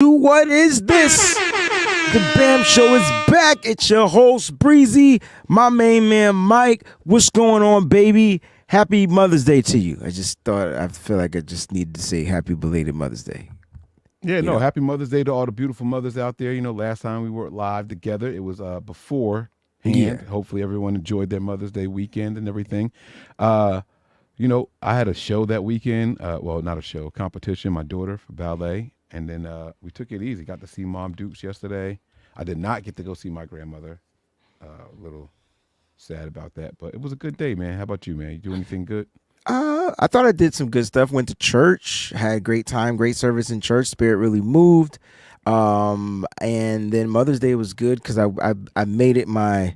What is this? The BAM Show is back. It's your host, Breezie, my main man, Mike. What's going on, baby? Happy Mother's Day to you. I feel like I just needed to say happy belated Mother's Day. Happy Mother's Day to all the beautiful mothers out there. You know, last time we were live together, it was beforehand. Yeah. Hopefully everyone enjoyed their Mother's Day weekend and everything. I had a show that weekend. Not a show, a competition, my daughter for ballet. And then we took it easy. Got to see Mom Dukes yesterday. I did not get to go see my grandmother. A little sad about that. But it was a good day, man. How about you, man? You do anything good? I thought I did some good stuff. Went to church, had a great time, great service in church. Spirit really moved. And then Mother's Day was good because I made it my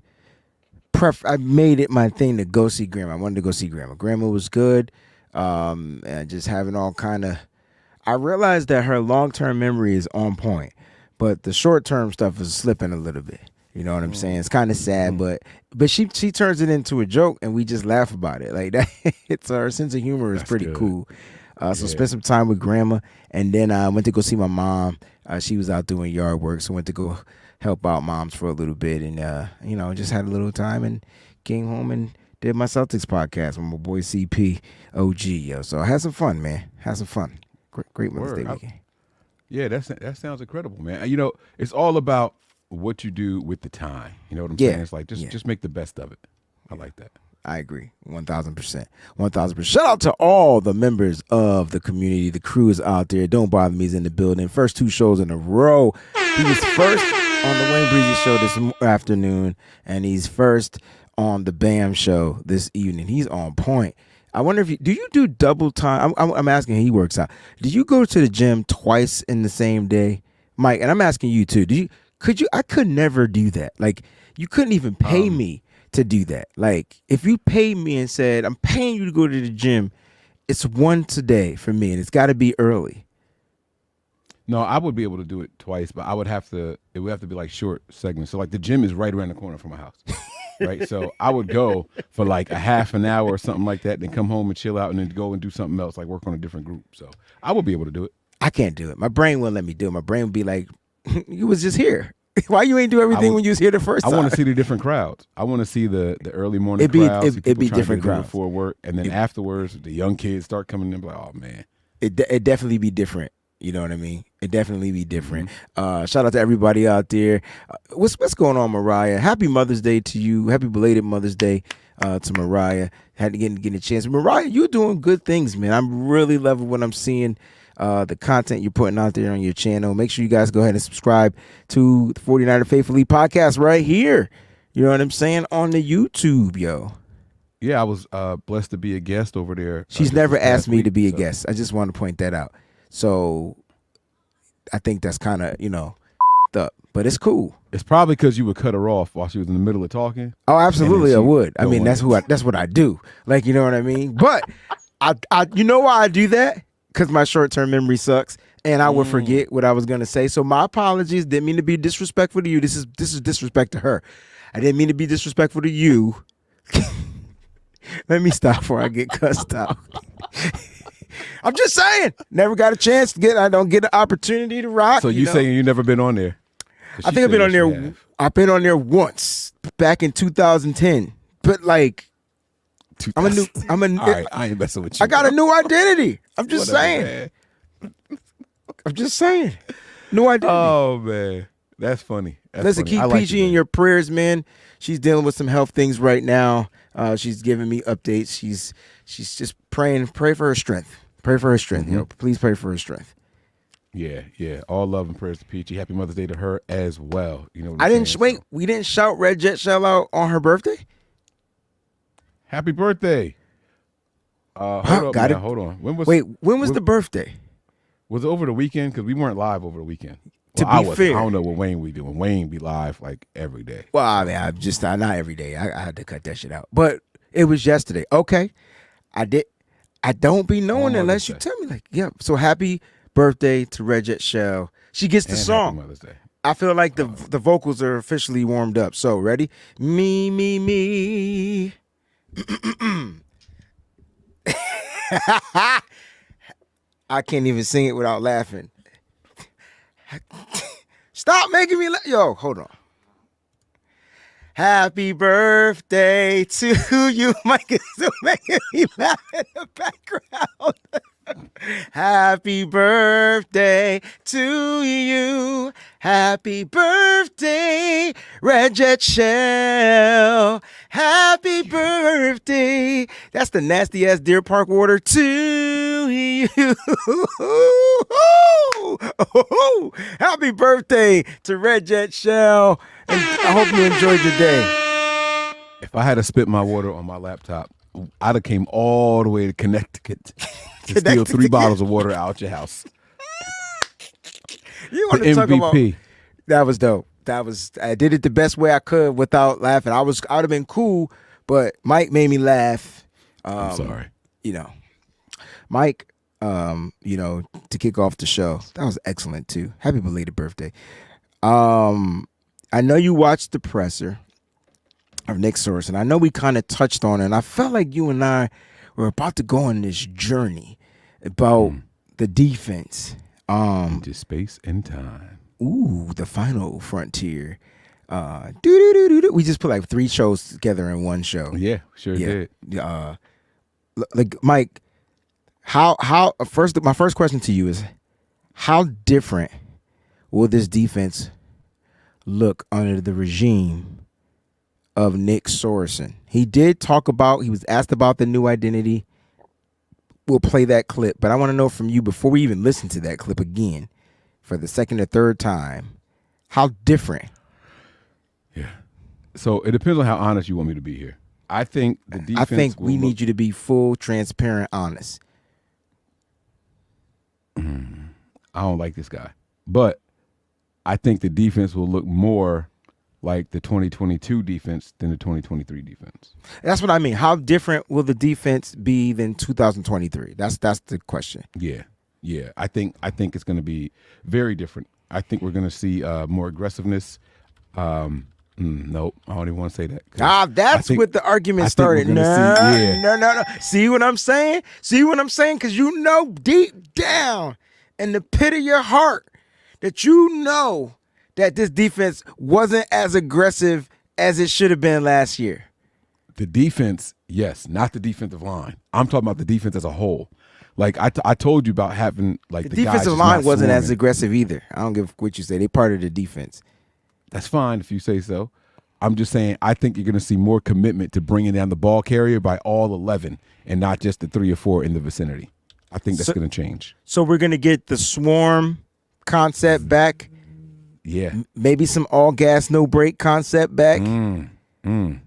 thing to go see Grandma. I wanted to go see Grandma. Grandma was good. And just having all kind of. I realized that her long-term memory is on point, but the short-term stuff is slipping a little bit. You know what I'm saying? It's kind of sad, but she turns it into a joke, and we just laugh about it. Like that, it's her sense of humor is pretty cool. So spent some time with Grandma, and then I went to go see my mom. She was out doing yard work, so went to go help out moms for a little bit, and just had a little time and came home and did my Celtics podcast with my boy CP OG. Yo, so I had some fun, man. Had some fun. Great Mother's Day weekend. That sounds incredible, man. You know, it's all about what you do with the time. You know what I'm saying? It's like just make the best of it. I like that. I agree, 1,000%. 1,000%. Shout out to all the members of the community. The crew is out there. Don't Bother Me is in the building. First 2 shows in a row. He was first on the WayneBreezie show this afternoon, and he's first on the BAM show this evening. He's on point. I wonder if do you do double time? I'm asking. He works out. Do you go to the gym twice in the same day, Mike? And I'm asking you too. Could you? I could never do that. Like you couldn't even pay me to do that. Like if you paid me and said I'm paying you to go to the gym, it's once a day for me, and it's got to be early. No, I would be able to do it twice, but it would have to be like short segments. So like the gym is right around the corner from my house. Right, so I would go for like a half an hour or something like that, then come home and chill out, and then go and do something else, like work on a different group. So I would be able to do it. I can't do it. My brain wouldn't let me do it. My brain would be like, "You was just here. Why you ain't do everything when you was here the first time?" I want to see the different crowds. I want to see the early morning crowds. It'd be different crowds before work, and then afterwards, the young kids start coming in. Like, oh man, it definitely be different. You know what I mean? It definitely be different. Shout out to everybody out there. What's going on, Mariah? Happy Mother's Day to you. Happy belated Mother's Day to Mariah. Had to get a chance. Mariah, you're doing good things, man. I'm really loving what I'm seeing. The content you're putting out there on your channel. Make sure you guys go ahead and subscribe to the 49er Faithfully podcast right here. You know what I'm saying? On the YouTube, yo. Yeah, I was blessed to be a guest over there. She's never asked me to be a guest. I just want to point that out. So I think that's kind of, up, but it's cool. It's probably because you would cut her off while she was in the middle of talking. Oh, absolutely, I would. I mean, that's what I do. Like, you know what I mean? But I you know why I do that? Because my short-term memory sucks, and I would forget what I was gonna say. So my apologies. Didn't mean to be disrespectful to you. This is disrespect to her. I didn't mean to be disrespectful to you. Let me stop before I get cussed out. I'm just saying, never got a chance to I don't get an opportunity to rock. So you saying you never been on there? I think I've been on there. I've been on there once back in 2010. But like, I'm a new. All right, I ain't messing with you. I got a new identity. I'm just saying. I'm just saying. New identity. Oh man, that's funny. Listen, keep PG in your prayers, man. She's dealing with some health things right now. She's giving me updates. She's just praying. Pray for her strength. Pray for her strength. You know, please pray for her strength. Yeah. All love and prayers to Peachy. Happy Mother's Day to her as well. You know. We didn't shout Red Jet shout out on her birthday. Happy birthday. Hold on. When was the birthday? Was it over the weekend? Because we weren't live over the weekend. To be fair, I don't know what Wayne we doing. Wayne be live like every day. Well, I mean, not every day. I had to cut that shit out. But it was yesterday. Okay, I don't be knowing unless you tell me. Like, yeah. So happy birthday to Red Jet Shell. She gets the song. Happy Mother's Day. I feel like the vocals are officially warmed up. So ready? Me. I can't even sing it without laughing. Stop making me laugh. Yo, hold on. Happy birthday to you. Mike is still making me laugh in the background. Happy birthday to you. Happy birthday, Red Jet Shell. Happy birthday. That's the nasty ass Deer Park water to you. Happy birthday to Red Jet Shell. And I hope you enjoyed your day. If I had to spit my water on my laptop, I'd have came all the way to Connecticut to steal 3 bottles of water out your house. You want to talk about MVP. That was dope. I did it the best way I could without laughing. I would have been cool, but Mike made me laugh. I'm sorry. You know, Mike, to kick off the show, that was excellent too. Happy belated birthday. I know you watched the presser of Nick Sorensen. I know we kind of touched on it, and I felt like you and I were about to go on this journey about the defense. Into space and time. Ooh, the final frontier. We just put like 3 shows together in one show. Yeah, sure did. Like Mike, my first question to you is, how different will this defense look under the regime of Nick Sorensen? He was asked about the new identity. We'll play that clip, but I want to know from you before we even listen to that clip again for the second or third time, how different? Yeah. So it depends on how honest you want me to be here. I think the defense. I think we need you to be full, transparent, honest. I don't like this guy, but I think the defense will look more like the 2022 defense than the 2023 defense. That's what I mean. How different will the defense be than 2023? That's the question. Yeah. I think it's going to be very different. I think we're going to see more aggressiveness. Nope, I don't even want to say that. That's what the argument started. No. See what I'm saying? Because you know deep down in the pit of your heart that you know that this defense wasn't as aggressive as it should have been last year. The defense, yes, not the defensive line. I'm talking about the defense as a whole. Like I told you about having like the defensive guys line wasn't swarming. as aggressive either. I don't give what you say. They part of the defense. That's fine if you say so. I'm just saying I think you're going to see more commitment to bringing down the ball carrier by all 11 and not just the 3 or 4 in the vicinity. I think that's going to change. So we're going to get the swarm concept back. Yeah. Maybe some all gas, no brake concept back.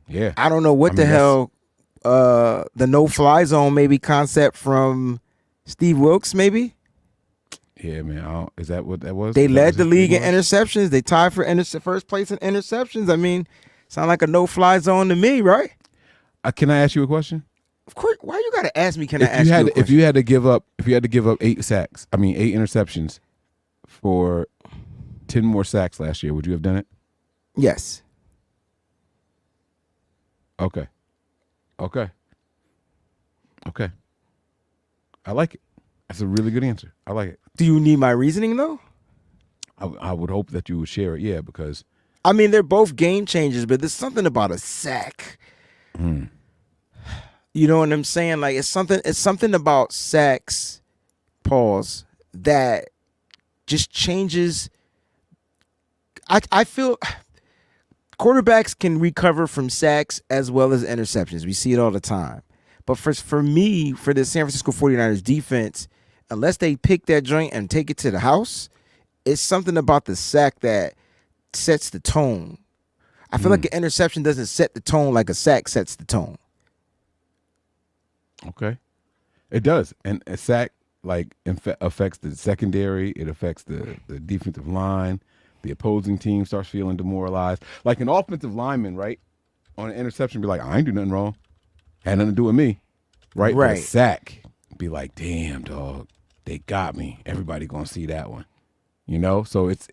Yeah. I don't know what the hell the no fly zone maybe concept from Steve Wilkes maybe. Yeah, man. Is that what that was? They led the league in interceptions. They tied for first place in interceptions. I mean, sound like a no fly zone to me, right? Can I ask you a question? Of course. Why you got to ask me? If you had to give up 8 interceptions for 10 more sacks last year, would you have done it? Yes. Okay. I like it. That's a really good answer. I like it. Do you need my reasoning though? I would hope that you would share it. Yeah, because I mean they're both game changers, but there's something about a sack. You know what I'm saying? Like it's something about sacks, pause, that just changes. I feel quarterbacks can recover from sacks as well as interceptions. We see it all the time. But for me, for the San Francisco 49ers defense, unless they pick that joint and take it to the house, it's something about the sack that sets the tone. I feel like an interception doesn't set the tone like a sack sets the tone. Okay. It does. And a sack affects the secondary. It affects the defensive line. The opposing team starts feeling demoralized. Like an offensive lineman, right, on an interception, be like, I ain't do nothing wrong. Had nothing to do with me, right? But a sack, be like, damn, dog, they got me. Everybody gonna see that one, you know. So it's.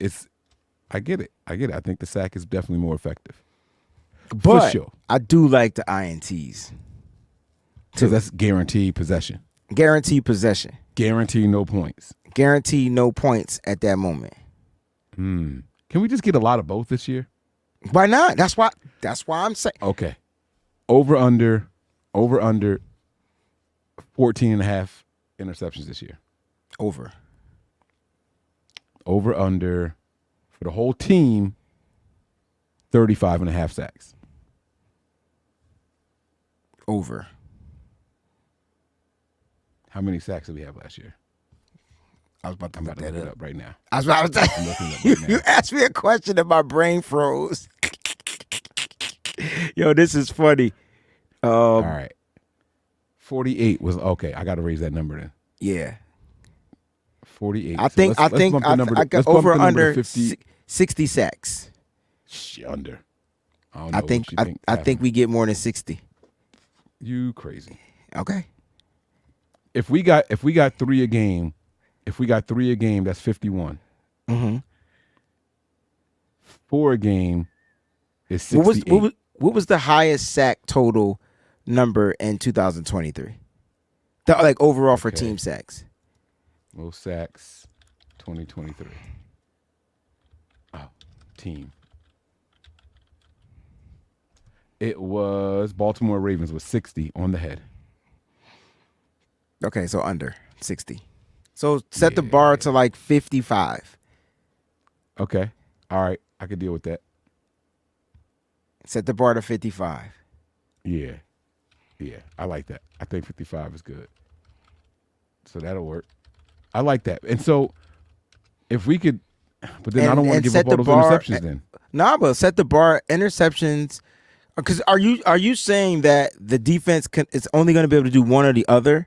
I get it. I think the sack is definitely more effective. But for sure. I do like the INTs. Because that's guaranteed possession. Guaranteed possession. Guaranteed no points. Guaranteed no points at that moment. Can we just get a lot of both this year? Why not? That's why I'm saying. Okay. Over under 14 and a half interceptions this year. Over under for the whole team 35 and a half sacks. Over. How many sacks did we have last year? I was about to I'm look about to that look it up. up right now. I was about to I'm looking it up you, right now. you asked me a question and my brain froze. Yo, this is funny. All right. 48 was okay. I got to raise that number then. Yeah. 48. I think let's bump the number to- I got let's bump over the number to under 50. 60 sacks. Under. I don't know I what think you I think we get more than 60. You crazy. Okay. If we got 3 a game, that's 51. Mm-hmm. 4 a game is 68. What was the highest sack total number in 2023? Like overall for Okay. team sacks. Most sacks 2023. Oh, team. It was Baltimore Ravens with 60 on the head. Okay, so under 60. So set the bar to like 55. Okay. All right. I could deal with that. Set the bar to 55. Yeah. Yeah. I like that. I think 55 is good. So that'll work. I like that. And so if we could, but then I don't want to give up all those interceptions then. Nah, but set the bar interceptions. Because are you saying that the defense is only going to be able to do one or the other?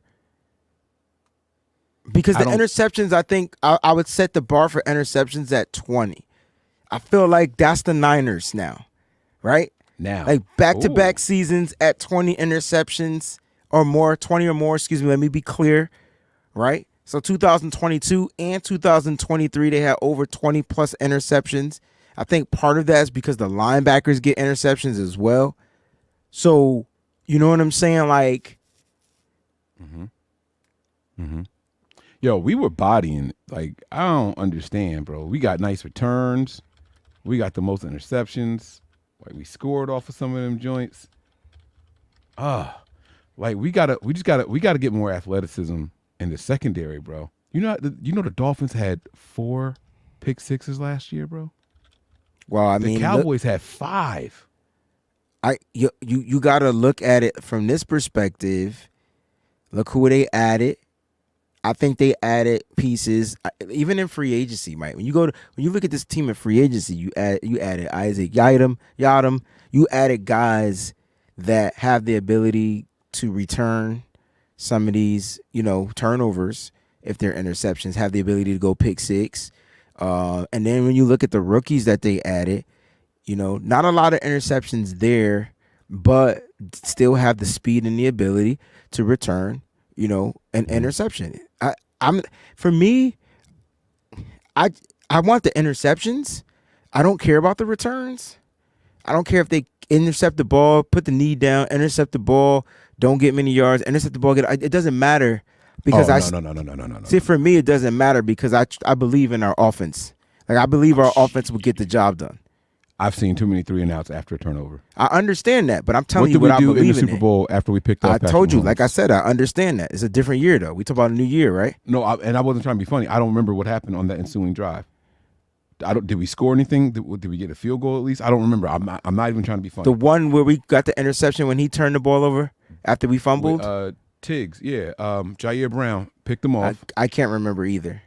Because the interceptions, I think I would set the bar for interceptions at 20. I feel like that's the Niners now, right? Now. Like back-to-back seasons at 20 interceptions or more, 20 or more, excuse me, let me be clear, right? So 2022 and 2023, they had over 20 plus interceptions. I think part of that is because the linebackers get interceptions as well. So, you know what I'm saying? Like, Yo, we were bodying. Like, I don't understand, bro. We got nice returns. We got the most interceptions. Like, we scored off of some of them joints. Like we gotta get more athleticism in the secondary, bro. You know the Dolphins had 4 pick sixes last year, bro. well, I The mean, Cowboys had 5. you got to look at it from this perspective. Look who they added. I think they added pieces, even in free agency, right? When you look at this team in free agency, you added Isaac Yadam. You added guys that have the ability to return some of these, turnovers if they're interceptions, have the ability to go pick six. And then when you look at the rookies that they added, not a lot of interceptions there, but still have the speed and the ability to return, an interception. I want the interceptions. I don't care about the returns. I don't care if they intercept the ball, put the knee down, intercept the ball, don't get many yards, intercept the ball. It doesn't matter because no. See, for me, it doesn't matter because I believe in our offense. Like I believe our offense will get the job done. I've seen too many 3-and-outs after a turnover. I understand that, but I'm telling What you did what we I do believe in the Super Bowl after we picked up? I told you, like I said, I understand that. It's a different year, though. We talk about a new year, right? No, and I wasn't trying to be funny. I don't remember what happened on that ensuing drive. Did we score anything? Did we get a field goal at least? I don't remember. I'm not even trying to be funny. The one where we got the interception when he turned the ball over after we fumbled? Tiggs, yeah. Jair Brown picked him off. I can't remember either.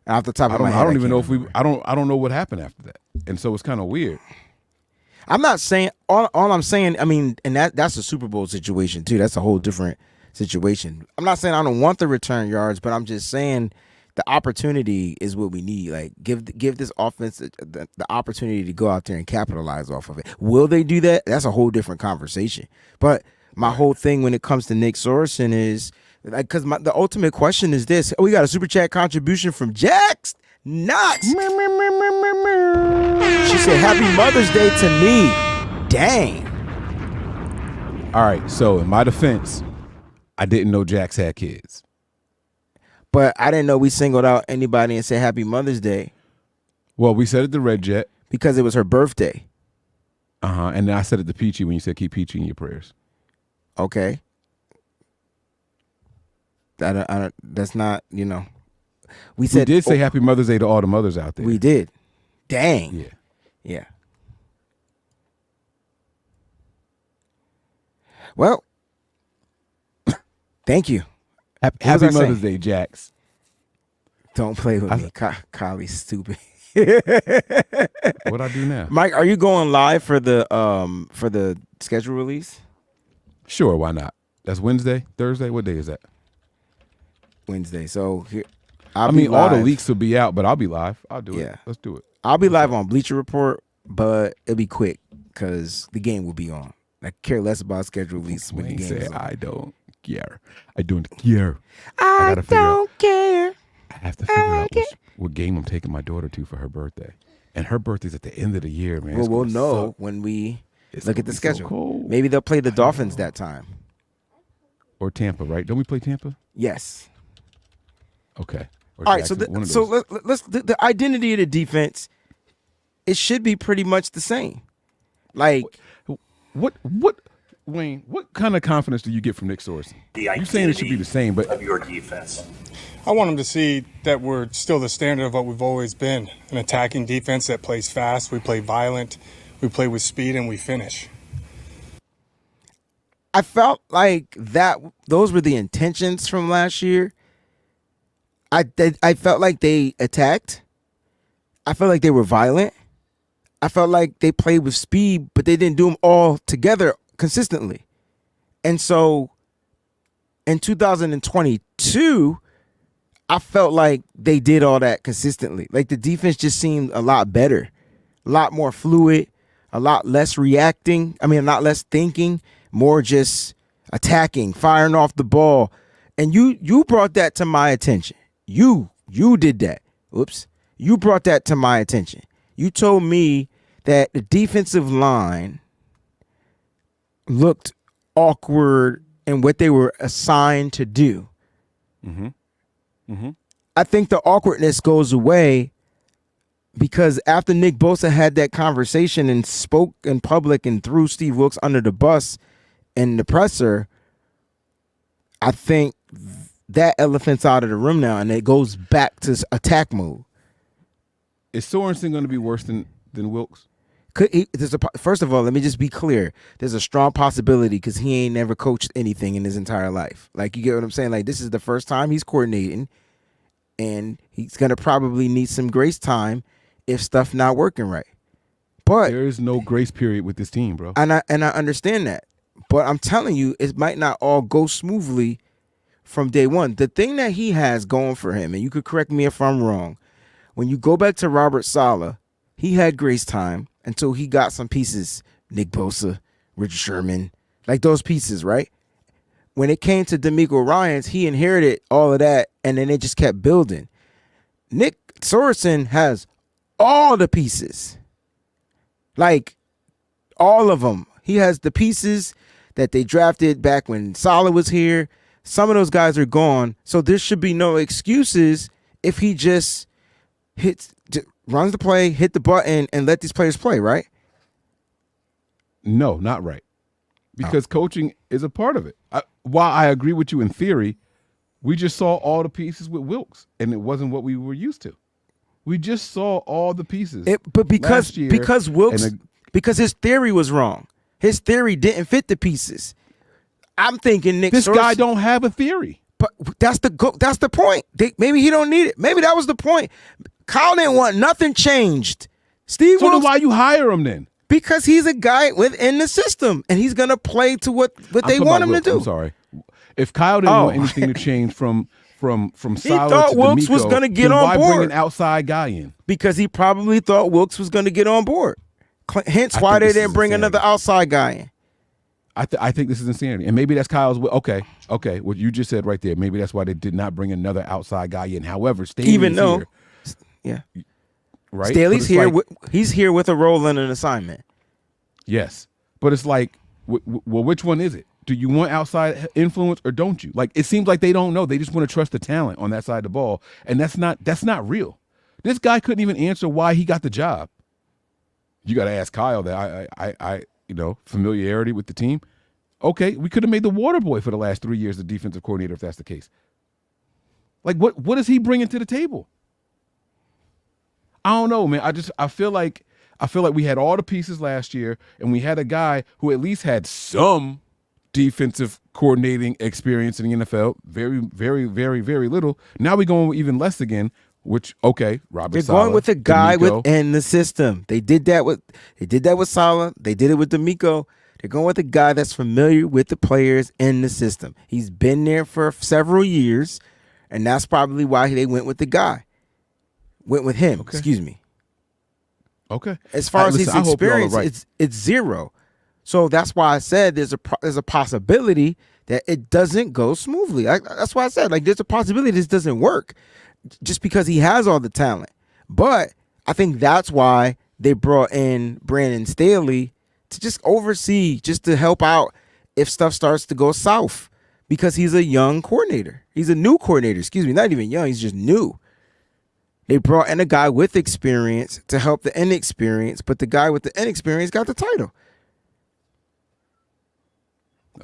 Off the top of my head, I don't even know remember. I don't know what happened after that. And so it's kind of weird. I'm not saying all I'm saying, I mean, and that's a Super Bowl situation too. That's a whole different situation. I'm not saying I don't want the return yards, but I'm just saying the opportunity is what we need. Like give this offense the opportunity to go out there and capitalize off of it. Will they do that? That's a whole different conversation. But my whole thing when it comes to Nick Sorensen is like, because the ultimate question is this. We got a super chat contribution from Jax Knox. She said, "Happy Mother's Day to me." Dang. All right. So in my defense, I didn't know Jax had kids. But I didn't know we singled out anybody and said Happy Mother's Day. Well, we said it to Red Jet. because it was her birthday. And then I said it to Peachy when you said keep Peachy in your prayers. Okay. That's not, we said. We did say Happy Mother's Day to all the mothers out there. We did. Dang. Yeah. Yeah. Well, thank you. Happy was I Mother's saying? Day, Jax. Don't play with me. Kylie's stupid. What I do now? Mike, are you going live for the schedule release? Sure, why not? That's Wednesday, Thursday. What day is that? Wednesday. So here, all the leaks will be out, but I'll be live. I'll do Yeah. it. Let's do it. I'll be live on Bleacher Report, but it'll be quick because the game will be on. I care less about schedule release when the Wayne game said, is on. I don't care. I don't care. I gotta figure out- don't care. I have to figure out what game I'm taking my daughter to for her birthday. And her birthday's at the end of the year, man. Well, It's we'll gonna know suck. when we It's look gonna at the be so schedule. cold. Maybe they'll play the Dolphins that time. Or Tampa, right? Don't we play Tampa? Yes. Okay. Or All right. So Jackson, one of those. let's the identity of the defense. It should be pretty much the same. Like What, Wayne, what kind of confidence do you get from Nick Sorensen? You saying it should be the same, but of your defense. I want them to see that we're still the standard of what we've always been, an attacking defense that plays fast, we play violent, we play with speed, and we finish. I felt like those were the intentions from last year. I felt like they attacked. I felt like they were violent. I felt like they played with speed, but they didn't do them all together consistently. And so in 2022, I felt like they did all that consistently. Like the defense just seemed a lot better, a lot more fluid, a lot less reacting. I mean, a lot less thinking, more just attacking, firing off the ball. And you brought that to my attention. You did that. Oops. You brought that to my attention. You told me that the defensive line looked awkward in what they were assigned to do. I think the awkwardness goes away because after Nick Bosa had that conversation and spoke in public and threw Steve Wilkes under the bus in the presser, I think that elephant's out of the room now and it goes back to attack mode. is Sorensen going to be worse than Wilkes? First of all, let me just be clear. There's a strong possibility because he ain't never coached anything in his entire life. Like, you get what I'm saying? Like, this is the first time he's coordinating, and he's going to probably need some grace time if stuff not working right. But There is no grace period with this team, bro. and I understand that. But I'm telling you, it might not all go smoothly from day one. The thing that he has going for him, and you could correct me if I'm wrong, when you go back to Robert Saleh, he had grace time until he got some pieces, Nick Bosa, Richard Sherman, like those pieces, right? When it came to D'Amico Ryans, he inherited all of that, and then it just kept building. Nick Sorensen has all the pieces, like all of them. He has the pieces that they drafted back when Saleh was here. Some of those guys are gone, so there should be no excuses if he just runs the play, hit the button, and let these players play, right? No, not right. Because coaching is a part of it. While I agree with you in theory, we just saw all the pieces with Wilkes, and it wasn't what we were used to. We just saw all the pieces. But because Wilkes, and because his theory was wrong. His theory didn't fit the pieces. I'm thinking Nick. this Sorensen, guy don't have a theory. But that's the point. Maybe he don't need it. Maybe that was the point. Kyle didn't want nothing changed. Steve So then Wilkes, why you hire him then? because he's a guy within the system and he's gonna play to what I'm they talking want about him to Wilkes. do. I'm sorry. If Kyle didn't want anything to change from Saleh thought to Wilkes D'Amico, was gonna get then on why bring board. an outside guy in? Because he probably thought Wilkes was gonna get on board. Hence I why think they this didn't is bring insanity. another outside guy in. I think this is insanity, and maybe that's Kyle's. Okay. What you just said right there. Maybe that's why they did not bring another outside guy in. However, Staley's Even though, here, yeah, right? Staley's But it's here. like- He's here with a role and an assignment. yes, but it's like, well, which one is it? Do you want outside influence or don't you? Like, it seems like they don't know. They just want to trust the talent on that side of the ball, and that's not real. This guy couldn't even answer why he got the job. You got to ask Kyle that. I familiarity with the team. Okay, we could have made the water boy for the last 3 years the defensive coordinator if that's the case. Like, what is he bringing to the table? I don't know, man. I feel like we had all the pieces last year, and we had a guy who at least had some defensive coordinating experience in the NFL. Very, very, very, very little. Now we're going even less again. Which Robert. They're Saleh, going with a guy D'Amico. within the system. They did that with Saleh. They did it with D'Amico. They're going with a guy that's familiar with the players in the system. He's been there for several years, and that's probably why they went with the guy. Went with him. Okay. Excuse me. Okay. As far as listen, his experience, right. it's zero. So that's why I said there's a possibility that it doesn't go smoothly. That's why I said there's a possibility this doesn't work. Just because he has all the talent. But I think that's why they brought in Brandon Staley to just oversee, just to help out if stuff starts to go south. Because he's a young coordinator. He's a new coordinator, excuse me. Not even young, he's just new. They brought in a guy with experience to help the inexperience, but the guy with the inexperience got the title.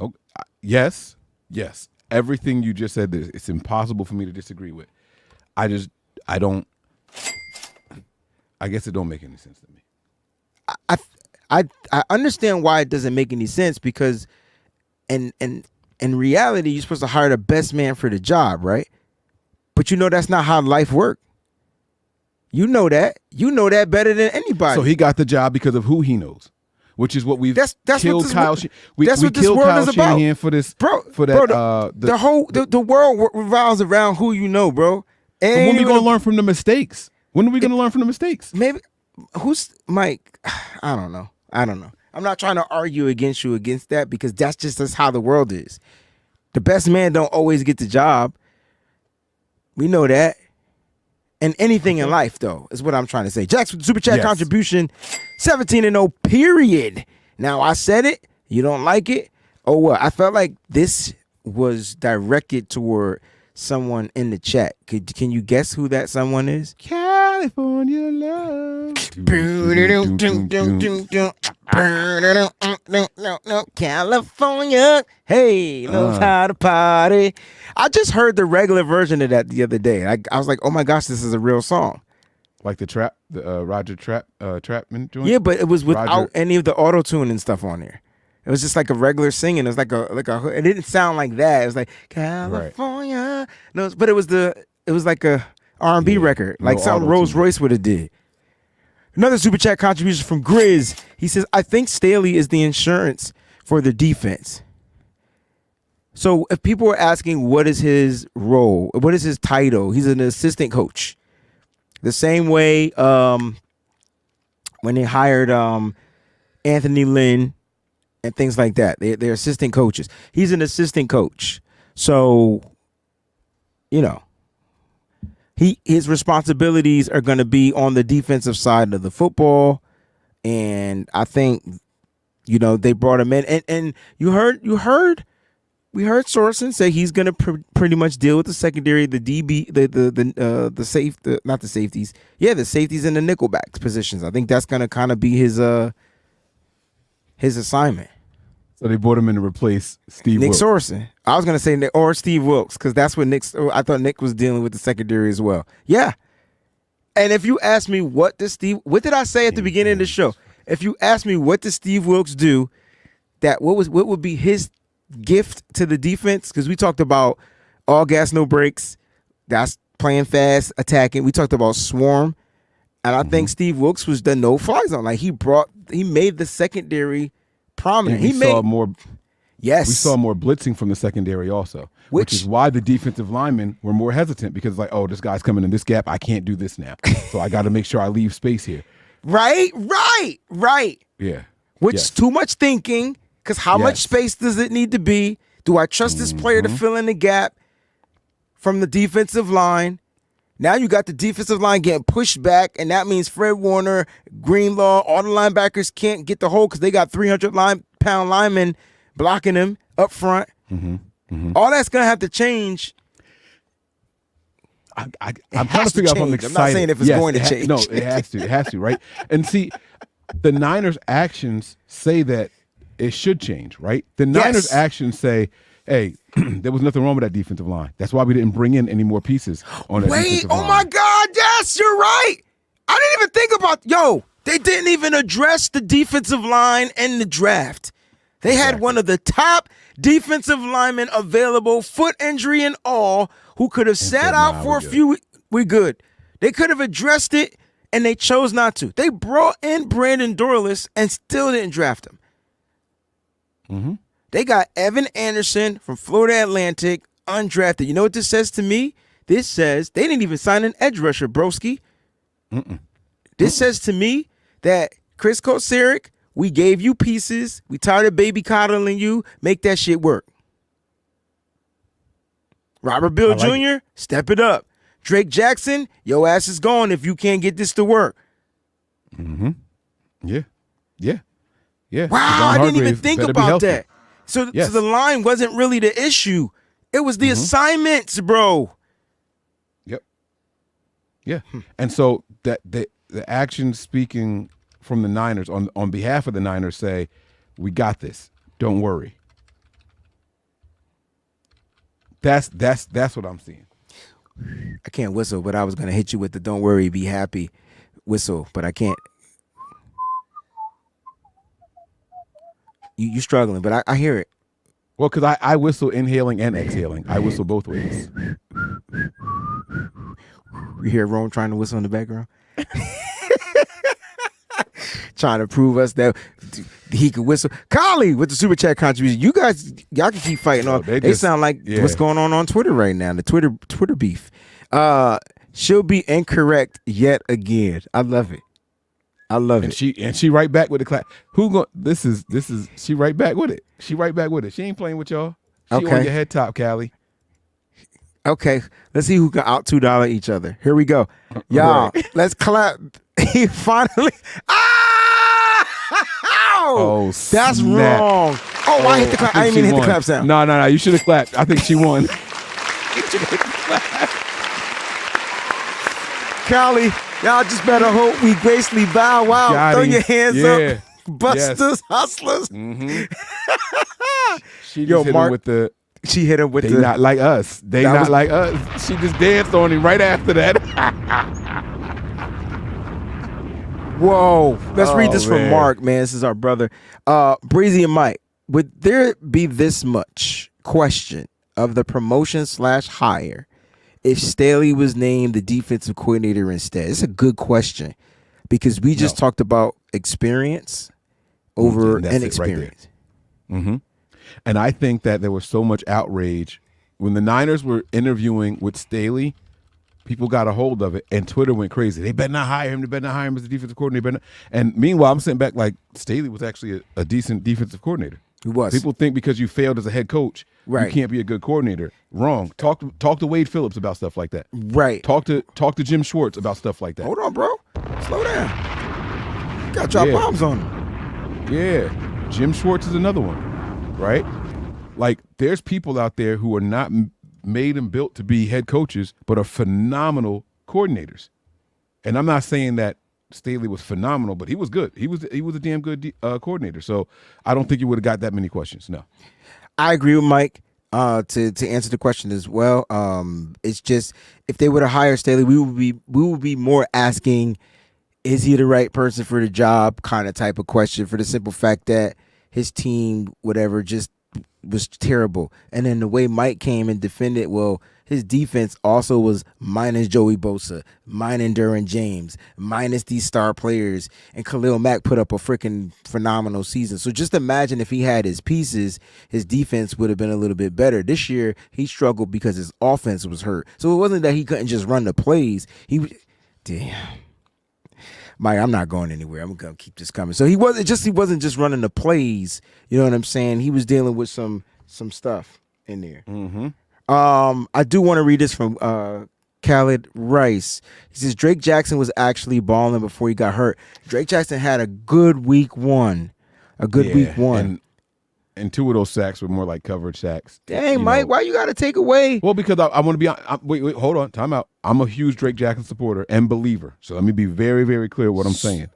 Oh, yes. Everything you just said, it's impossible for me to disagree with. I guess it don't make any sense to me. I understand why it doesn't make any sense because in reality, you're supposed to hire the best man for the job, right? But that's not how life works. You know that. You know that better than anybody. So he got the job because of who he knows, which is what we've killed Kyle. We this killed world Kyle is about. Shanahan for this, bro. For that, the world revolves around who you know, bro. And when we gonna learn from the mistakes? When are we gonna learn from the mistakes? Maybe who's Mike? I don't know. I'm not trying to argue against that because that's how the world is. The best man don't always get the job. We know that. And anything in life, though, is what I'm trying to say. Jackson, Super Chat contribution, 17-0, period. Now, I said it. You don't like it? Oh, well, I felt like this was directed toward someone in the chat. Can you guess who that someone is? California love. California, hey, knows how to party. I just heard the regular version of that the other day. I was like, oh my gosh, this is a real song. Like the Roger Trapman joint? Yeah, but it was without any of the auto tune and stuff on there. It was just like a regular singing. It was like a. It didn't sound like that. It was like California. No, but it was like a R&B record, like something Rolls Royce would have did. Another Super Chat contribution from Grizz. He says, I think Staley is the insurance for the defense. So if people are asking what is his role, what is his title, he's an assistant coach. The same way when they hired Anthony Lynn and things like that. They're assistant coaches. He's an assistant coach. So, his responsibilities are going to be on the defensive side of the football, and I think they brought him in, and we heard Sorensen say he's going to pretty much deal with the secondary, the DB, the safeties, the safeties and the nickelback positions. I think that's going to kind of be his assignment. So they brought him in to replace Steve Nick Wilkes. Sorensen. I was going to say Nick or Steve Wilkes because that's what I thought Nick was dealing with the secondary as well. Yeah. And if you ask me what did I say at the beginning of the show? If you ask me what does Steve Wilkes do, what would be his gift to the defense? Because we talked about all gas, no brakes. That's playing fast, attacking. We talked about swarm. And I think Steve Wilkes was the no-fly zone. Like he made the secondary prominent. We saw more blitzing from the secondary also, which is why the defensive linemen were more hesitant because this guy's coming in this gap. I can't do this now. So I got to make sure I leave space here. Right. Yeah. Which too much thinking because how much space does it need to be? Do I trust this player to fill in the gap from the defensive line? Now you got the defensive line getting pushed back, and that means Fred Warner, Greenlaw, all the linebackers can't get the hole because they got 300-pound linemen blocking them up front. All that's going to have to change. I'm trying to figure out if I'm excited. I'm not saying if it's going to change. No, it has to. It has to, right? And see, the Niners' actions say that it should change, right? The Niners' actions say, hey, there was nothing wrong with that defensive line. That's why we didn't bring in any more pieces on that defensive line. Oh my God, yes, you're right. I didn't even think about, they didn't even address the defensive line in the draft. They had one of the top defensive linemen available, foot injury and all, who could have sat out for a few weeks. We're good. They could have addressed it, and they chose not to. They brought in Brandon Dorlus and still didn't draft him. Mm-hmm. They got Evan Anderson from Florida Atlantic, undrafted. You know what this says to me? This says they didn't even sign an edge rusher, broski. This says to me that Chris Kosaric, we gave you pieces. We tired of baby coddling you. Make that shit work. Robert Bill Jr., step it up. Drake Jackson, your ass is gone if you can't get this to work. Mm-hmm. Yeah. Wow, I didn't even think about that. So the line wasn't really the issue. It was the assignments, bro. Yep. Yeah. And so that the actions speaking from the Niners on behalf of the Niners say, we got this. Don't worry. That's what I'm seeing. I can't whistle, but I was going to hit you with the don't worry, be happy whistle, but I can't. You struggling, but I hear it. Well, because I whistle inhaling and exhaling. I whistle both ways. You hear Rome trying to whistle in the background? Trying to prove us that he could whistle. Collie with the super chat contribution. Y'all can keep fighting off. They sound like what's going on Twitter right now. The Twitter beef. She'll be incorrect yet again. I love it. She right back with the clap. She right back with it. She ain't playing with y'all. She on your head top, Callie. Okay, let's see who can out $2 each other. Here we go. Y'all, let's clap. He finally. Oh, that's wrong. Oh, I hit the clap. I didn't mean to hit the clap sound. No. You should have clapped. I think she won. You should have hit the clap. Callie, y'all just better hope we gracefully bow out. Throw your hands up. Busters, hustlers. Mm-hmm. She just hit him with the. She hit him with they not like us. They not like us. She just danced on him right after that. Whoa. Let's read this from Mark, man. This is our brother. Breezie and Mike, would there be this much question of the promotion/hire if Staley was named the defensive coordinator instead? It's a good question because we just talked about experience over inexperience. Right mm-hmm. And I think that there was so much outrage when the Niners were interviewing with Staley. People got a hold of it, and Twitter went crazy. They better not hire him. They better not hire him as a defensive coordinator. And meanwhile, I'm sitting back like Staley was actually a decent defensive coordinator. He was. People think because you failed as a head coach, you can't be a good coordinator. Wrong. Talk to Wade Phillips about stuff like that. Right. Talk to Jim Schwartz about stuff like that. Hold on, bro. Slow down. You got to drop bombs on him. Yeah. Jim Schwartz is another one, right? Like, there's people out there who are not made and built to be head coaches, but are phenomenal coordinators. And I'm not saying that Staley was phenomenal, but he was good. He was a damn good coordinator. So I don't think you would have got that many questions. No, I agree with Mike. To answer the question as well, it's just if they would have hired Staley, we would be more asking, is he the right person for the job? Kind of type of question, for the simple fact that his team, whatever, just was terrible. And then the way Mike came and defended, well, his defense also was minus Joey Bosa, minus Derwin James, minus these star players, and Khalil Mack put up a freaking phenomenal season. So just imagine if he had his pieces, his defense would have been a little bit better. This year, he struggled because his offense was hurt. So it wasn't that he couldn't just run the plays. Damn. Mike, I'm not going anywhere. I'm gonna keep this coming. So he wasn't just running the plays. You know what I'm saying? He was dealing with some stuff in there. Mm-hmm. I do want to read this from Khaled Rice. He says Drake Jackson was actually balling before he got hurt. Drake Jackson had a good week one. Week one. And 2 of those sacks were more like coverage sacks. Dang, Mike, why you got to take away? Well, because I want to be wait, hold on, time out. I'm a huge Drake Jackson supporter and believer. So let me be very, very clear what I'm saying.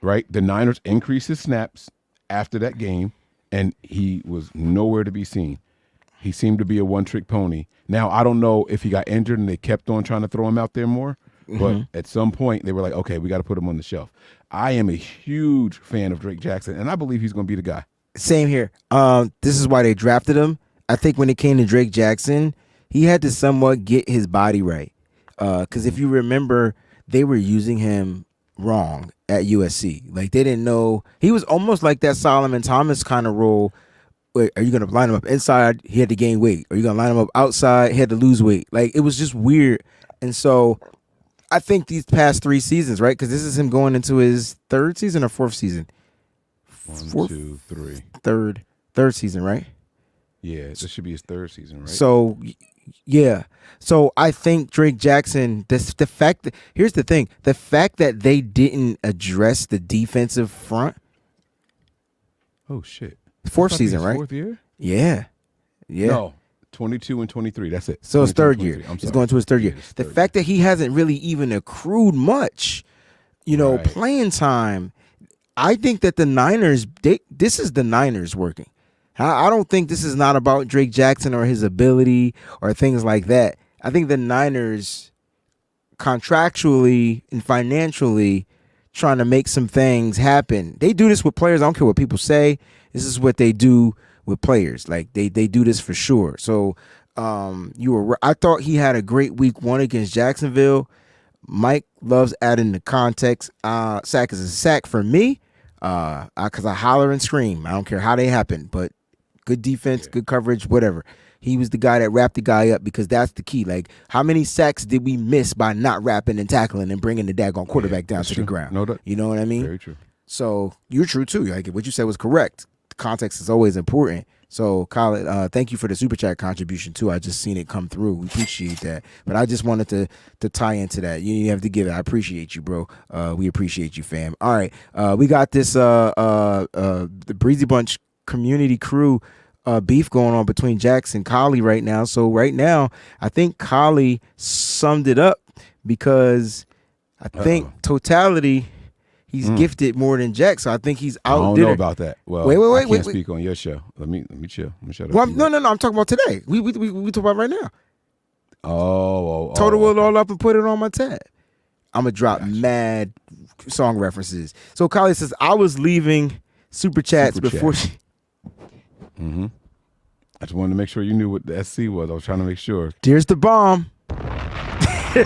Right? The Niners increased his snaps after that game, and he was nowhere to be seen. He seemed to be a one-trick pony. Now, I don't know if he got injured and they kept on trying to throw him out there more, but at some point they were like, okay, we got to put him on the shelf. I am a huge fan of Drake Jackson, and I believe he's going to be the guy. Same here. This is why they drafted him. I think when it came to Drake Jackson, he had to somewhat get his body right. Because if you remember, they were using him wrong at USC. Like, they didn't know. He was almost like that Solomon Thomas kind of role. Wait, are you going to line him up inside? He had to gain weight. Are you going to line him up outside? He had to lose weight. Like, it was just weird. And so I think these past 3 seasons, right? Because this is him going into his 3rd season or 4th season? 1, 2, 3. Third season, right? Yeah, this should be his 3rd season, right? So, yeah. So I think Drake Jackson, the fact that, here's the thing, the fact that they didn't address the defensive front. Oh, shit. 4th season, right? 4th year? Yeah. No, 22 and 23. That's it. So it's 3rd year. I'm He's sorry. going to his 3rd year. The fact that he hasn't really even accrued much, Right. playing time. I think that the Niners, this is the Niners working. I don't think this is not about Drake Jackson or his ability or things like that. I think the Niners contractually and financially trying to make some things happen. They do this with players. I don't care what people say. This is what they do with players. Like they do this for sure. So I thought he had a great week 1 against Jacksonville. Mike loves adding the context. Sack is a sack for me because I holler and scream. I don't care how they happen, but good defense, good coverage, whatever. He was the guy that wrapped the guy up because that's the key. Like, how many sacks did we miss by not wrapping and tackling and bringing the daggone quarterback down to the ground? No doubt. You know what I mean? Very true. So you're true too. Like what you said was correct. The context is always important. So Kyle, thank you for the super chat contribution too. I just seen it come through. We appreciate that. But I just wanted to tie into that. You have to give it. I appreciate you, bro. We appreciate you, fam. All right. We got this the Breezy Bunch community crew beef going on between Jax and Collie right now. So right now, I think Collie summed it up because I think totality he's gifted more than Jax. So I think he's out. I don't know about that. Well, I can't speak on your show. Let me chill. Let me shut up. Well, no. I'm talking about today. We talk about right now. Total it all up and put it on my tab. I'm gonna drop mad song references. So Collie says I was leaving super chats before she. Mm-hmm. I just wanted to make sure you knew what the SC was. I was trying to make sure. There's the bomb. Before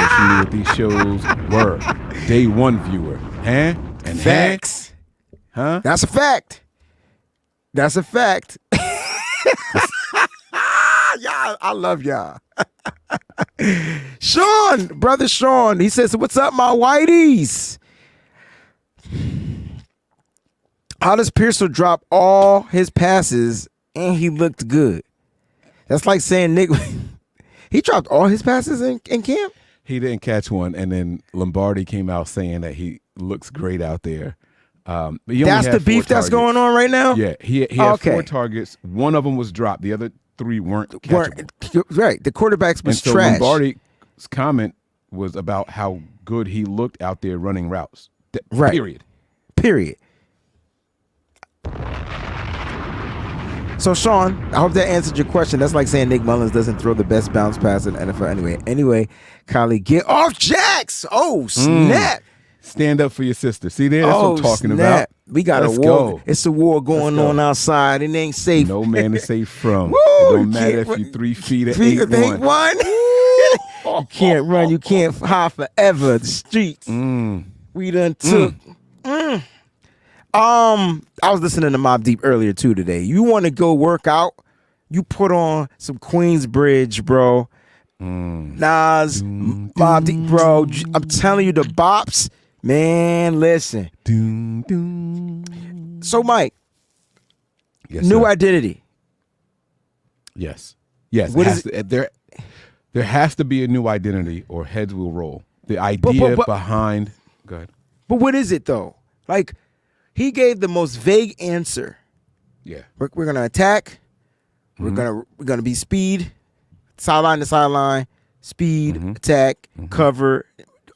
she knew what these shows were. Day 1 viewer. Huh? And facts. Huh? That's a fact. That's a fact. Y'all, I love y'all. Brother Sean, he says, "What's up, my whiteys? How does Pearsall drop all his passes and he looked good?" That's like saying Nick, he dropped all his passes in camp? He didn't catch one, and then Lombardi came out saying that he looks great out there. But that's the beef that's going on right now? Yeah, he had 4 targets. One of them was dropped. The other 3 weren't catchable. Right, the quarterbacks was and so trash. Lombardi's comment was about how good he looked out there running routes. Right. Period. So, Sean, I hope that answered your question. That's like saying Nick Mullins doesn't throw the best bounce pass in the NFL anyway. Kylie, get off Jax. Oh, snap. Stand up for your sister. See there? That's what I'm talking about. We got a war. Go. It's a war going on outside. It ain't safe. No man is safe from. Woo, it don't matter if you're 3 feet or 8'1". You can't run. You can't hide forever. The streets. We done took. I was listening to Mobb Deep earlier too today. You want to go work out? You put on some Queensbridge, bro. Nas, Mobb Deep, bro. I'm telling you, the bops, man. Listen. So, Mike, new identity. Yes. What is it? There has to be a new identity, or heads will roll. The idea behind. Go ahead. But what is it though? Like, He gave the most vague answer. Yeah. We're gonna attack. We're gonna be speed, sideline to sideline, speed, attack, cover,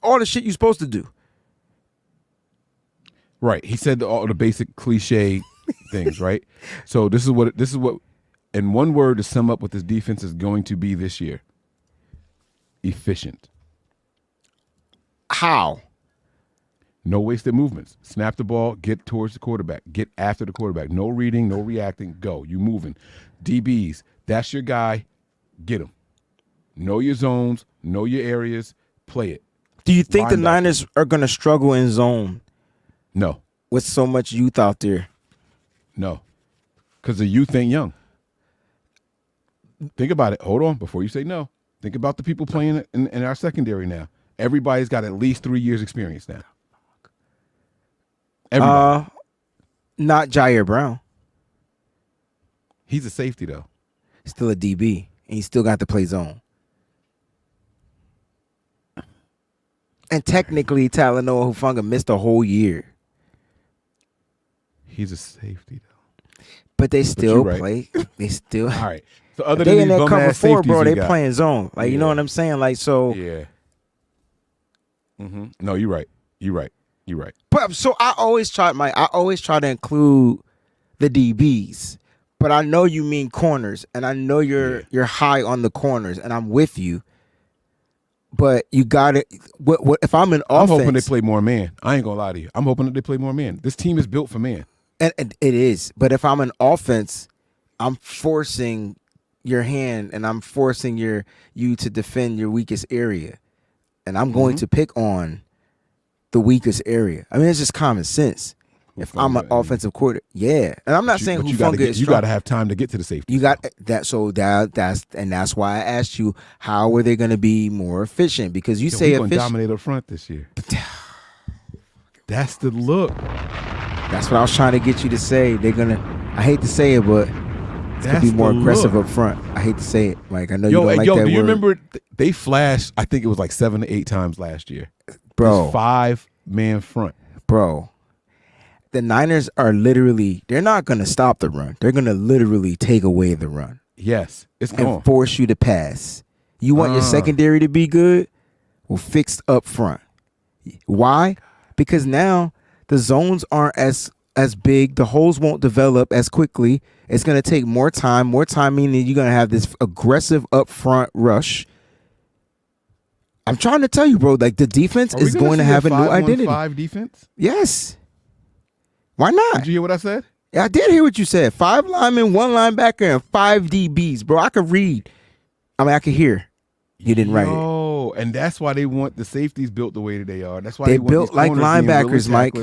all the shit you're supposed to do. Right. He said all the basic cliche things, right? So this is what in one word to sum up what this defense is going to be this year. Efficient. How? No wasted movements. Snap the ball, get towards the quarterback, get after the quarterback. No reading, no reacting, go. You moving. DBs, that's your guy, get him. Know your zones, know your areas, play it. Do you think the Niners are going to struggle in zone? No. With so much youth out there? No. Because the youth ain't young. Think about it. Hold on before you say no. Think about the people playing in our secondary now. Everybody's got at least 3 years experience now. Everybody. Not Jair Brown. He's a safety, though. Still a DB, and he still got to play zone. And technically, Talanoa Hufanga missed a whole year. He's a safety, though. But they still play. They still. All right. So other they than in these that cover bum-ass 4, safeties bro, they got, playing zone. Like, you know what I'm saying? Like, so. Yeah. No, you're right. You're right. You're right. But so I always try to include the DBs. But I know you mean corners, and I know you're high on the corners, and I'm with you. But you got it. What if I'm an offense? I'm hoping they play more man. I ain't gonna lie to you. I'm hoping that they play more man. This team is built for man. And it is. But if I'm an offense, I'm forcing your hand, and I'm forcing you to defend your weakest area, and I'm going to pick on the weakest area. I mean, it's just common sense. If I'm an offensive coordinator, yeah, and I'm not saying Hufanga is strong. You got to have time to get to the safety. You got that, so that's why I asked you how are they going to be more efficient, because you say we're going to dominate up front this year. That's the look. That's what I was trying to get you to say. They're gonna. I hate to say it, but it's gonna be more aggressive up front. I hate to say it, Mike. I know you don't like that word. Do you remember they flashed? I think it was like 7 to 8 times last year, bro. 5-man front, bro. The Niners are literally—they're not going to stop the run. They're going to literally take away the run. Yes, it's and gone. Force you to pass. You want your secondary to be good? Well, fixed up front. Why? Because now the zones aren't as big. The holes won't develop as quickly. It's going to take more time. More time meaning you're going to have this aggressive up front rush. I'm trying to tell you, bro. Like the defense is going to have a new identity. 5 defense? Yes. Why not? Did you hear what I said? Yeah, I did hear what you said. 5 linemen, 1 linebacker, and 5 DBs, bro. I could read. I mean, I could hear. You didn't write it. Oh, and that's why they want the safeties built the way that they are. That's why they want built these like corners being linebackers, Mike.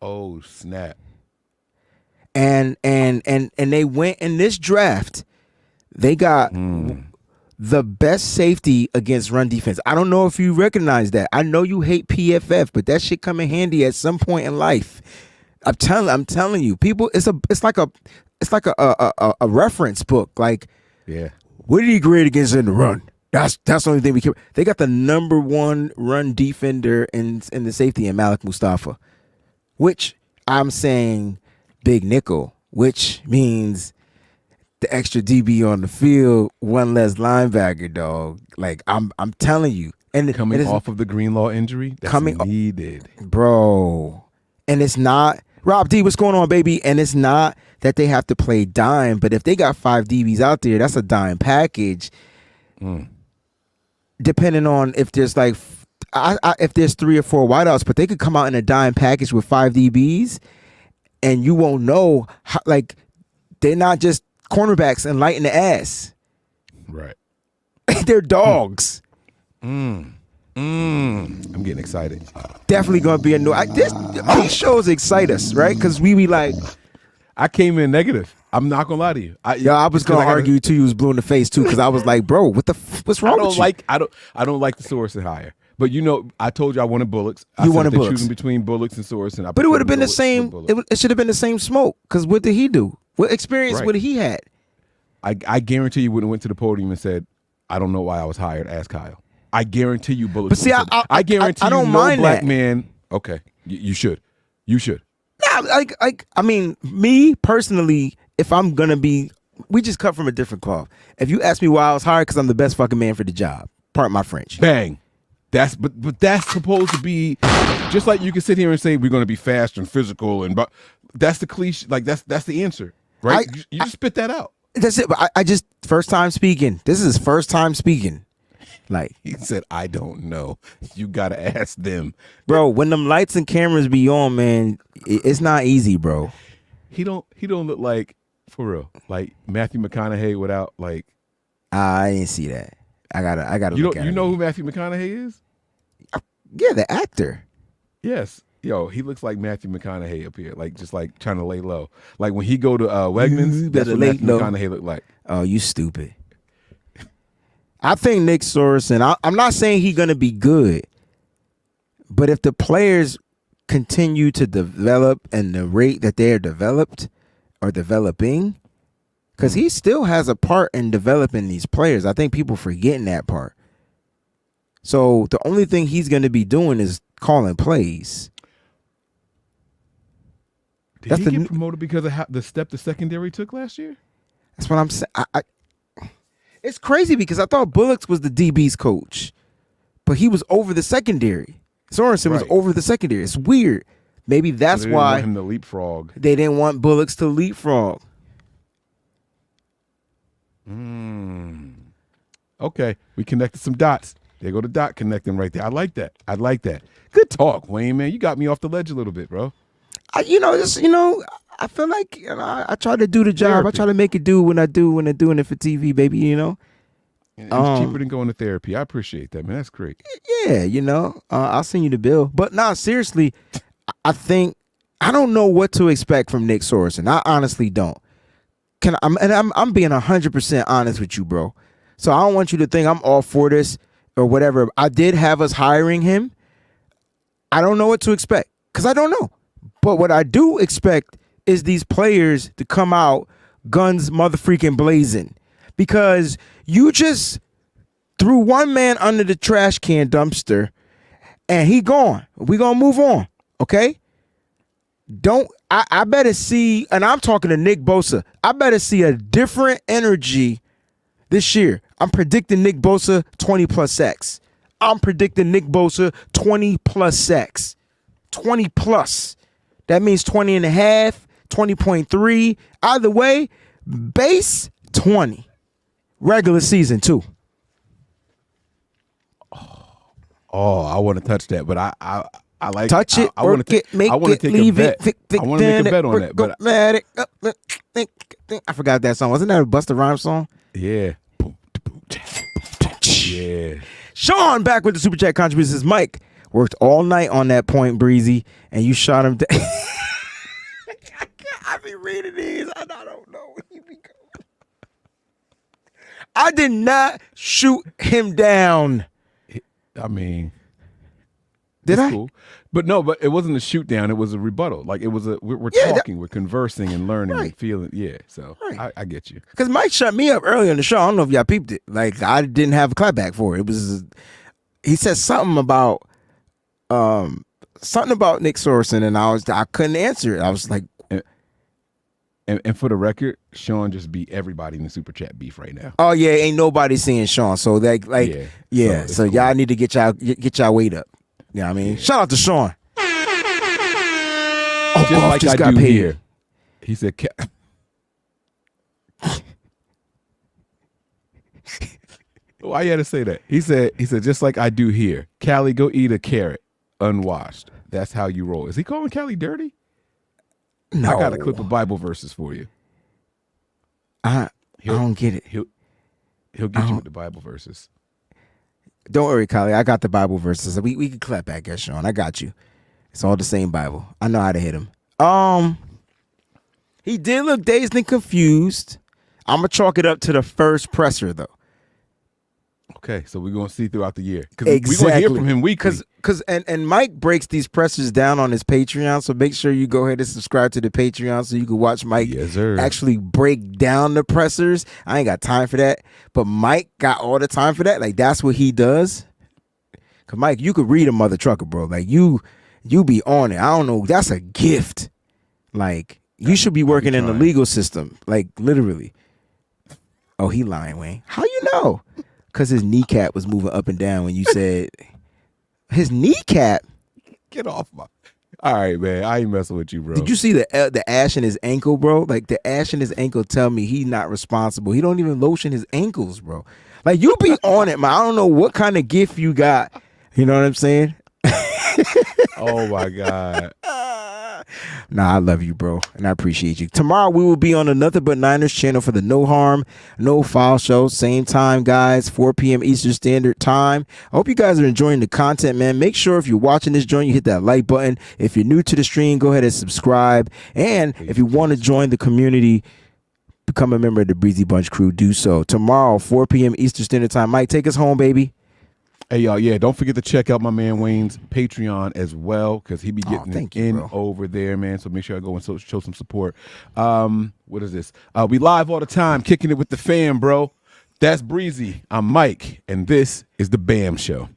Oh snap! And they went in this draft. They got the best safety against run defense. I don't know if you recognize that. I know you hate PFF, but that shit come in handy at some point in life. I'm telling you, people. It's like a reference book. Like, yeah, what did he grade against in the run? That's the only thing we care. They got the number 1 run defender in the safety in Malik Mustafa, which I'm saying big nickel, which means the extra DB on the field, 1 less linebacker, dog. Like I'm telling you, and coming off of the Greenlaw injury, that's needed, bro. And it's not Rob D. What's going on, baby? And it's not that they have to play dime, but if they got 5 DBs out there, that's a dime package. Depending on if there's like, if there's 3 or 4 wideouts, but they could come out in a dime package with 5 DBs, and you won't know how, like they're not just cornerbacks and light in the ass. Right. They're dogs. I'm getting excited. Definitely gonna be a new. These shows excite us, right? Because we be like, I came in negative. I'm not gonna lie to you. I was gonna argue too. You was blue in the face too, because I was like, bro, what's wrong with you? I don't like the Sorensen hire. But you know, I told you I wanted Bullocks. You wanted Bullocks. Choosing between Bullocks and Sorensen. But it would have been the same. It should have been the same smoke. Because what did he do? What experience would he had? I guarantee you wouldn't have went to the podium and said, "I don't know why I was hired." Ask Kyle. I guarantee you Bullocks. But see, I guarantee I don't you mind no black that. man. Okay, you should. You should. Nah, I mean, me personally, if I'm gonna be, we just cut from a different cloth. If you ask me why I was hired, because I'm the best fucking man for the job. Pardon my French. Bang. But that's supposed to be just like you can sit here and say we're going to be fast and physical but that's the cliche. Like that's the answer, right? You just spit that out. That's it. But I just first time speaking. This is his first time speaking. Like he said, I don't know. You got to ask them, bro. When them lights and cameras be on, man, it's not easy, bro. He don't look like, for real, like Matthew McConaughey without like. I didn't see that. I gotta. You look at know him. who Matthew McConaughey is? Yeah, the actor. Yes. Yo, he looks like Matthew McConaughey up here, like just like trying to lay low. Like when he go to Wegmans, that's what Matthew McConaughey look like. Oh, you stupid. I think Nick Sorensen, I'm not saying he's going to be good, but if the players continue to develop and the rate that they're developed or developing, because he still has a part in developing these players. I think people forgetting that part. So the only thing he's going to be doing is calling plays. Did he get promoted because of the step the secondary took last year? That's what I'm saying. It's crazy because I thought Bullocks was the DB's coach, but he was over the secondary. Sorensen was over the secondary. It's weird. Maybe that's so why want him to leapfrog. They didn't want Bullocks to leapfrog. Okay, we connected some dots. There go the dot connecting right there. I like that. Good talk, Wayne, man. You got me off the ledge a little bit, bro. I feel like I try to do the job. Therapy. I try to make it do when I'm doing it for TV, baby. It's cheaper than going to therapy. I appreciate that, man. That's great. Yeah, I'll send you the bill. But nah, seriously, I think I don't know what to expect from Nick Sorensen. I honestly don't. I'm being 100% honest with you, bro. So I don't want you to think I'm all for this or whatever. I did have us hiring him. I don't know what to expect because I don't know. But what I do expect is these players to come out guns motherfreaking blazing, because you just threw one man under the trash can dumpster and he gone. We gonna move on, okay? I better see, and I'm talking to Nick Bosa, I better see a different energy this year. I'm predicting Nick Bosa 20 plus sacks. I'm predicting Nick Bosa 20 plus sacks. 20 plus. That means 20 and a half, 20.3. Either way, base 20. Regular season too. Oh, I want to touch that, but I like touch it. I want to make I want to it, take leave a bet. it. I want to make a bet on that, but I forgot that song. Wasn't that a Busta Rhymes song? Yeah. Yeah. Sean back with the Super Chat contributions. Mike worked all night on that point, Breezy, and you shot him down. I be reading these. I don't know where you be going. I did not shoot him down. I mean, did I? Cool. But it wasn't a shoot down. It was a rebuttal. Like it was we're talking, we're conversing and learning and feeling. Yeah. So I get you. Because Mike shut me up earlier in the show. I don't know if y'all peeped it. Like I didn't have a clapback for it. It was, he said something about Nick Sorensen, and I couldn't answer it. I was like, and for the record, Sean just beat everybody in the Super Chat beef right now. oh yeah, ain't nobody seeing Sean. So yeah. So cool. y'all need to get y'all weight up. You know what I mean? Shout out to Sean. Just like just I got do paid. here. He said, why you had to say that? He said, just like I do here. Callie, go eat a carrot unwashed. That's how you roll. Is he calling Callie dirty? No. I got a clip of Bible verses for you. I don't get it. He'll get you with the Bible verses. Don't worry, Kylie. I got the Bible verses. We can clap back at Sean. I got you. It's all the same Bible. I know how to hit him. He did look dazed and confused. I'm gonna chalk it up to the first presser though. Okay, so we're gonna see throughout the year. Exactly. We're gonna hear from him weekly. And Mike breaks these pressers down on his Patreon, so make sure you go ahead and subscribe to the Patreon so you can watch Mike actually break down the pressers. I ain't got time for that, but Mike got all the time for that. Like that's what he does. Cause Mike, you could read a mother trucker, bro. Like you be on it. I don't know. That's a gift. Like, you should be working in the trying. legal system. Like, literally. Oh, he lying, Wayne. How you know? Because his kneecap was moving up and down when you said his kneecap. Get off my. All right, man. I ain't messing with you, bro. Did you see the ash in his ankle, bro? Like, the ash in his ankle tell me he's not responsible. He don't even lotion his ankles, bro. Like, you be on it, man. I don't know what kind of gift you got. You know what I'm saying? Oh my God. Nah, I love you, bro, and I appreciate you. Tomorrow we will be on another But Niners channel for the No Harm, No Foul show. Same time, guys, 4 p.m. Eastern Standard Time. I hope you guys are enjoying the content, man. Make sure if you're watching this joint, you hit that like button. If you're new to the stream, go ahead and subscribe. And if you want to join the community, become a member of the Breezy Bunch crew, do so. Tomorrow, 4 p.m. Eastern Standard Time. Mike, take us home, baby. Hey, y'all, yeah, don't forget to check out my man Wayne's Patreon as well, because he be getting it in over there, man. So make sure I go and show some support. What is this? We live all the time, kicking it with the fam, bro. That's Breezy. I'm Mike, and this is the BAM Show.